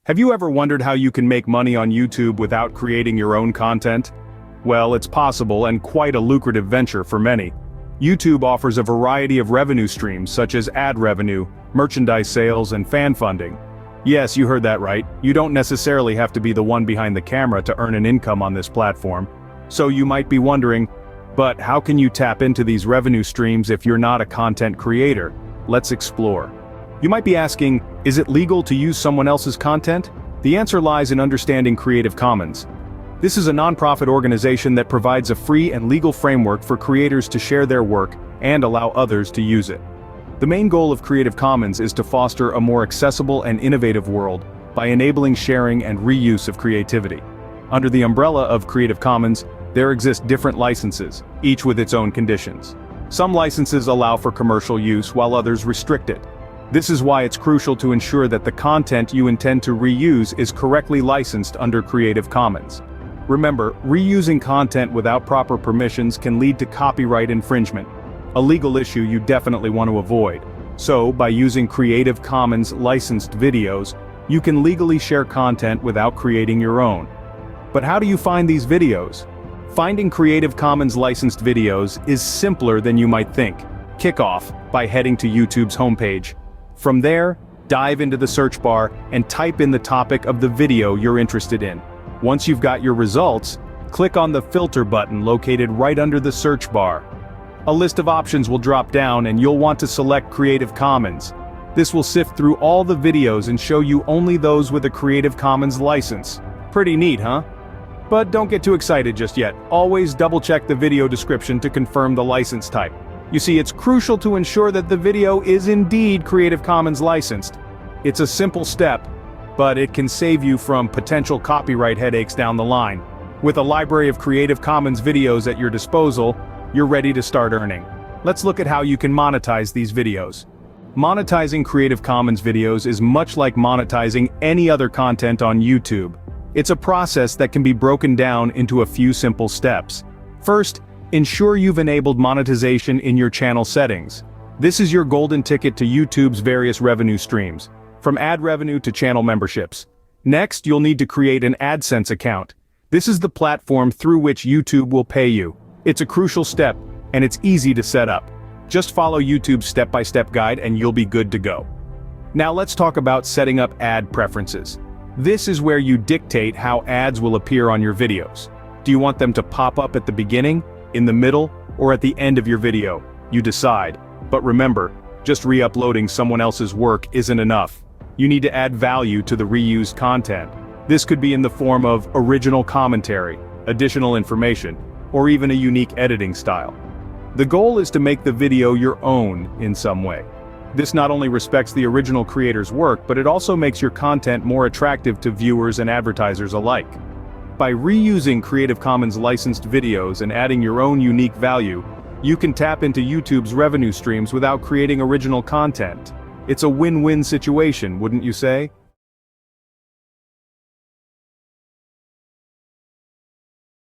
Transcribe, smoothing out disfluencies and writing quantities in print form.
Have you ever wondered how you can make money on YouTube without creating your own content? Well, it's possible and quite a lucrative venture for many. YouTube offers a variety of revenue streams such as ad revenue, merchandise sales, and fan funding. Yes, you heard that right. You don't necessarily have to be the one behind the camera to earn an income on this platform. So you might be wondering, but how can you tap into these revenue streams if you're not a content creator? Let's explore. You might be asking, is it legal to use someone else's content? The answer lies in understanding Creative Commons. This is a nonprofit organization that provides a free and legal framework for creators to share their work and allow others to use it. The main goal of Creative Commons is to foster a more accessible and innovative world by enabling sharing and reuse of creativity. Under the umbrella of Creative Commons, there exist different licenses, each with its own conditions. Some licenses allow for commercial use while others restrict it. This is why it's crucial to ensure that the content you intend to reuse is correctly licensed under Creative Commons. Remember, reusing content without proper permissions can lead to copyright infringement, a legal issue you definitely want to avoid. So, by using Creative Commons licensed videos, you can legally share content without creating your own. But how do you find these videos? Finding Creative Commons licensed videos is simpler than you might think. Kick off by heading to YouTube's homepage. From there, dive into the search bar and type in the topic of the video you're interested in. Once you've got your results, click on the filter button located right under the search bar. A list of options will drop down and you'll want to select Creative Commons. This will sift through all the videos and show you only those with a Creative Commons license. Pretty neat, huh? But don't get too excited just yet. Always double-check the video description to confirm the license type. You see, it's crucial to ensure that the video is indeed Creative Commons licensed. It's a simple step, but it can save you from potential copyright headaches down the line. With a library of Creative Commons videos at your disposal, you're ready to start earning. Let's look at how you can monetize these videos. Monetizing Creative Commons videos is much like monetizing any other content on YouTube. It's a process that can be broken down into a few simple steps. First, ensure you've enabled monetization in your channel settings. This is your golden ticket to YouTube's various revenue streams, from ad revenue to channel memberships. Next, you'll need to create an AdSense account. This is the platform through which YouTube will pay you. It's a crucial step, and it's easy to set up. Just follow YouTube's step-by-step guide and you'll be good to go. Now let's talk about setting up ad preferences. This is where you dictate how ads will appear on your videos. Do you want them to pop up at the beginning, in the middle, or at the end of your video? You decide. But remember, just re-uploading someone else's work isn't enough. You need to add value to the reused content. This could be in the form of original commentary, additional information, or even a unique editing style. The goal is to make the video your own in some way. This not only respects the original creator's work, but it also makes your content more attractive to viewers and advertisers alike. By reusing Creative Commons licensed videos and adding your own unique value, you can tap into YouTube's revenue streams without creating original content. It's a win-win situation, wouldn't you say?